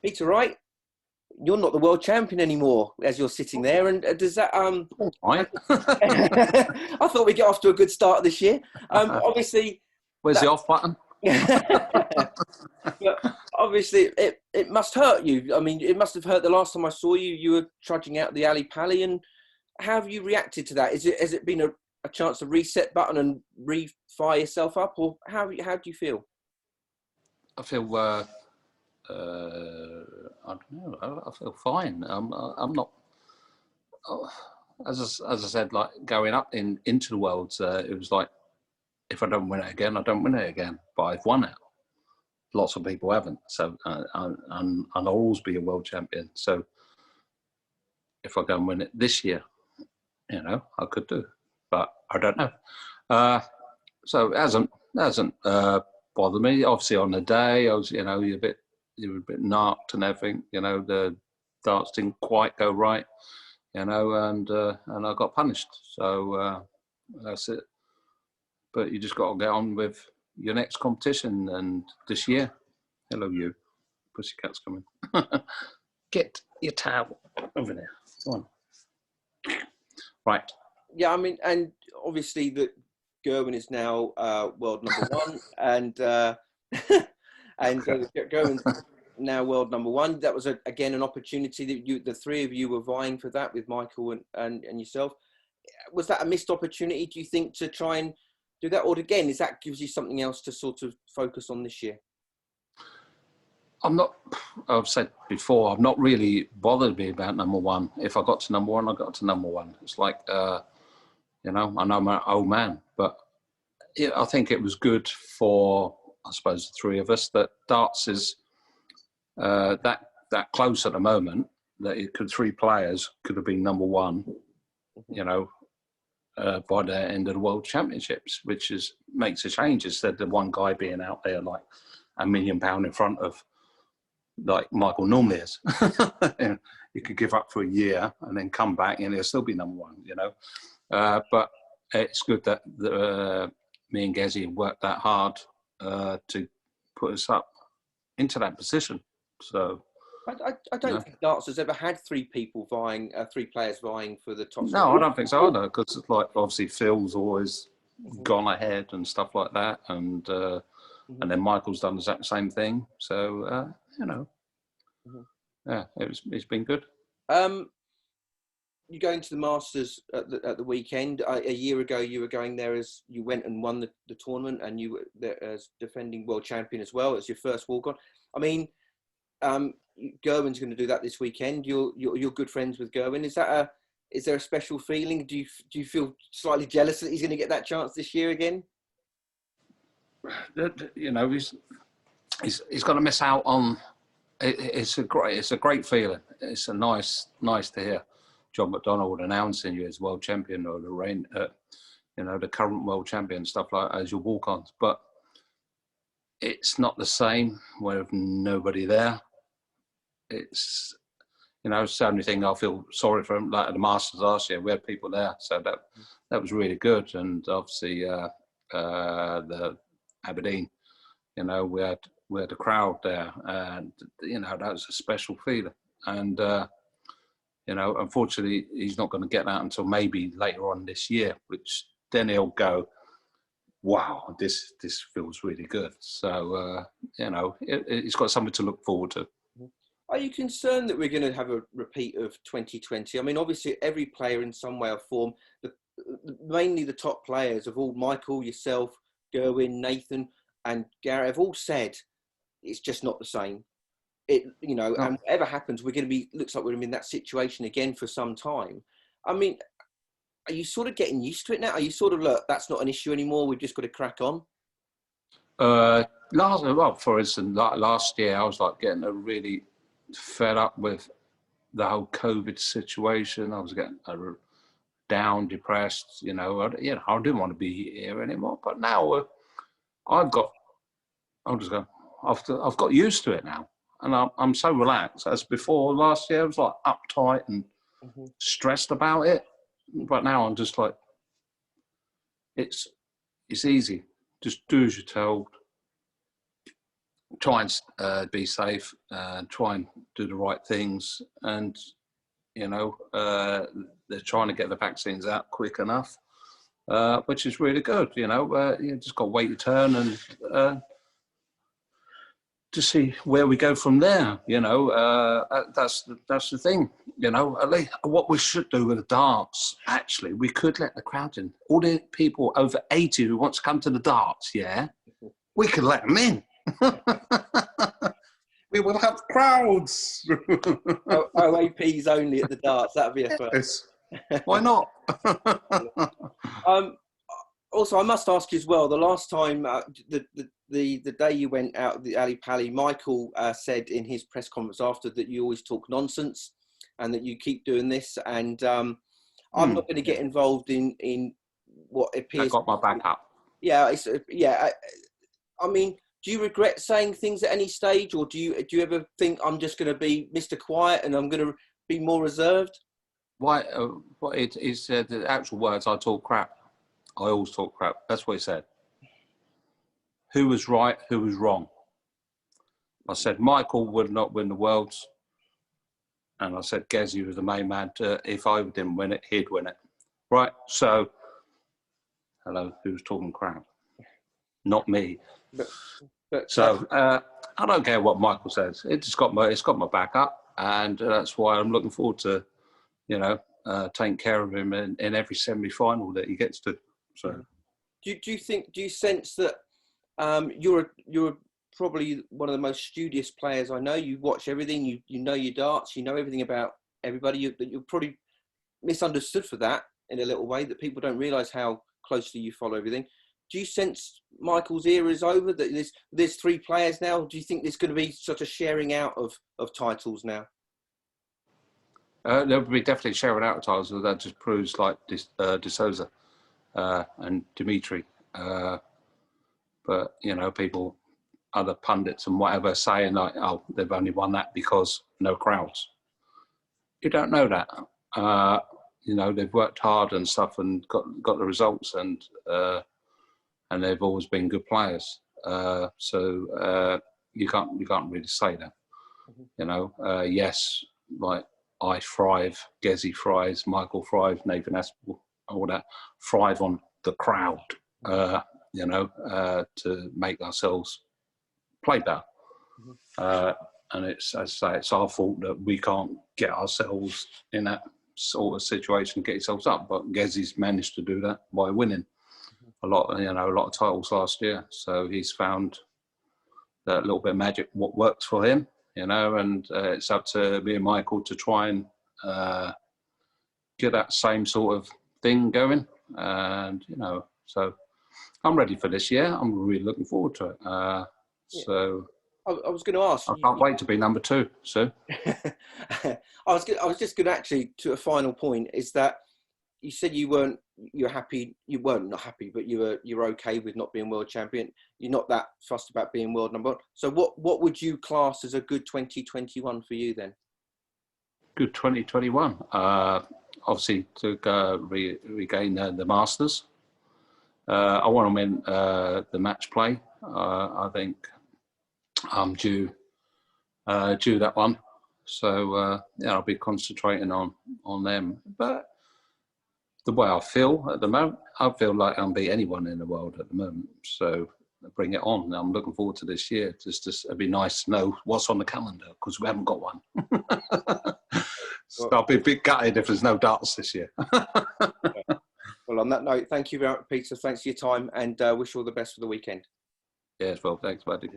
Peter Wright, you're not the world champion anymore as you're sitting there. And does that... Right. I thought we'd get off to a good start this year. Obviously... Where's the off button? But obviously, it must hurt you. I mean, it must have hurt the last time I saw you. You were trudging out the alley pally. And how have you reacted to that? Has it been a chance to reset button and re-fire yourself up? Or how do you feel? I feel... I don't know. I feel fine. I'm not. As I said, like going up into the worlds, it was like if I don't win it again, I don't win it again. But I've won it. Lots of people haven't. So and I'll always be a world champion. So if I go and win it this year, I could do, but I don't know. So it hasn't bothered me. Obviously, on the day, I was, you were a bit knocked and everything, the darts didn't quite go right, and I got punished. So that's it. But you just got to get on with your next competition. And this year, hello you, pussycat's coming. Get your towel over there. Come on. Right. Yeah, I mean, and obviously that Gerwin is now world number one, and Gerwin's now world number one. That was again an opportunity that the three of you were vying for that with Michael and yourself. Was that a missed opportunity, do you think, to try and do that, or again, is that gives you something else to sort of focus on this year? I've said before, I'm not really bothered me about number one. If I got to number one, I got to number one. It's like, I know I'm an old man, but I think it was good for, I suppose, the three of us, that darts is that close at the moment, that three players could have been number one, by the end of the World Championships, which makes a change instead of one guy being out there like £1 million in front of like Michael normally is. You could give up for a year and then come back and he'll still be number one, but it's good that me and Gezi worked that hard to put us up into that position. So I don't think darts has ever had three players vying for the top. No, I don't think so either, because like obviously Phil's always gone ahead and stuff like that, and then Michael's done the exact same thing. So yeah, it's been good. You're going to the Masters at the weekend. A year ago, you were going there as you went and won the tournament, and you were there as defending world champion as well. It's your first walk on. I mean, Gerwin's going to do that this weekend. You're good friends with Gerwin. Is there a special feeling? Do you feel slightly jealous that he's going to get that chance this year again? He's going to miss out on. It's a great feeling. It's a nice to hear John McDonald announcing you as world champion, or the current world champion, stuff like that, as your walk-ons. But it's not the same with nobody there. It's it's the only thing I feel sorry for him. Like at the Masters last year, we had people there, so that was really good. And obviously the Aberdeen, we had a crowd there, and that was a special feeling. And unfortunately, he's not going to get that until maybe later on this year, which then he'll go, wow, this feels really good. So it's got something to look forward to. Are you concerned that we're going to have a repeat of 2020? I mean, obviously, every player in some way or form, mainly the top players of all, Michael, yourself, Gerwin, Nathan, and Gary, have all said it's just not the same. And whatever happens, we're going to be, looks like we're in that situation again for some time. I mean, are you sort of getting used to it now? Are you sort of, look, that's not an issue anymore, we've just got to crack on? For instance, last year, I was like getting really fed up with the whole COVID situation. I was getting down, depressed. I didn't want to be here anymore. But now I've got used to it now, and I'm so relaxed. As before, last year I was like uptight and stressed about it. But now I'm just like, it's easy. Just do as you're told. try and be safe, try and do the right things, and they're trying to get the vaccines out quick enough, which is really good. You just got to wait your turn and to see where we go from there. That's the thing. At least what we should do with the darts, actually, we could let the crowd in. All the people over 80 who want to come to the darts, we could let them in. We will have crowds. OAPs only at the darts. That'd be a first. Why not? Also, I must ask you as well. The last time, the day you went out the Ali Pali, Michael said in his press conference after that you always talk nonsense, and that you keep doing this. And I'm not going to get involved in what appears. I got my back up. Yeah, I mean, do you regret saying things at any stage, or do you ever think I'm just going to be Mr. Quiet and I'm going to be more reserved? Why? He said the actual words. I talk crap. I always talk crap. That's what he said. Who was right? Who was wrong? I said Michael would not win the Worlds, and I said Gezi was the main man. If I didn't win it, he'd win it. Right. So, hello. Who's talking crap? Not me. So I don't care what Michael says. It's got my back up, and that's why I'm looking forward to, taking care of him in every semi-final that he gets to. So, do you sense that you're probably one of the most studious players I know? You watch everything. You know your darts. You know everything about everybody. You're probably misunderstood for that in a little way, that people don't realise how closely you follow everything. Do you sense Michael's era is over, that there's 3 players now? Do you think there's going to be such a sharing out of titles now? There'll be definitely sharing out of titles. That just proves like De Souza and Dimitri. But, people, other pundits and whatever, saying like, oh, they've only won that because no crowds. You don't know that. They've worked hard and stuff and got the results, and they've always been good players. So you can't really say that. Yes, like I thrive, Gezi thrives, Michael thrives, Nathan Aspel, all that, thrive on the crowd, to make ourselves play better. And it's, as I say, it's our fault that we can't get ourselves in that sort of situation, get yourselves up. But Gezi's managed to do that by winning a lot of titles last year. So he's found that little bit of magic, what works for him, and it's up to me and Michael to try and get that same sort of thing going. And, so I'm ready for this year. I'm really looking forward to it. So I was going to ask. I can't wait to be number 2, Sue. I was just going to actually, to a final point, is that you said you're happy. You weren't not happy, but you're okay with not being world champion. You're not that fussed about being world number 1. So what would you class as a good 2021 for you then? Good 2021. Obviously to regain the Masters. I want to win the match play. I think I'm due that one. So I'll be concentrating on them. But the way I feel at the moment, I feel like I can beat anyone in the world at the moment. So bring it on. I'm looking forward to this year. It'd be nice to know what's on the calendar, because we haven't got one. So I'll be a bit gutted if there's no darts this year. Well, on that note, thank you very much, Peter. Thanks for your time, and wish you all the best for the weekend. Yes, well, thanks, buddy.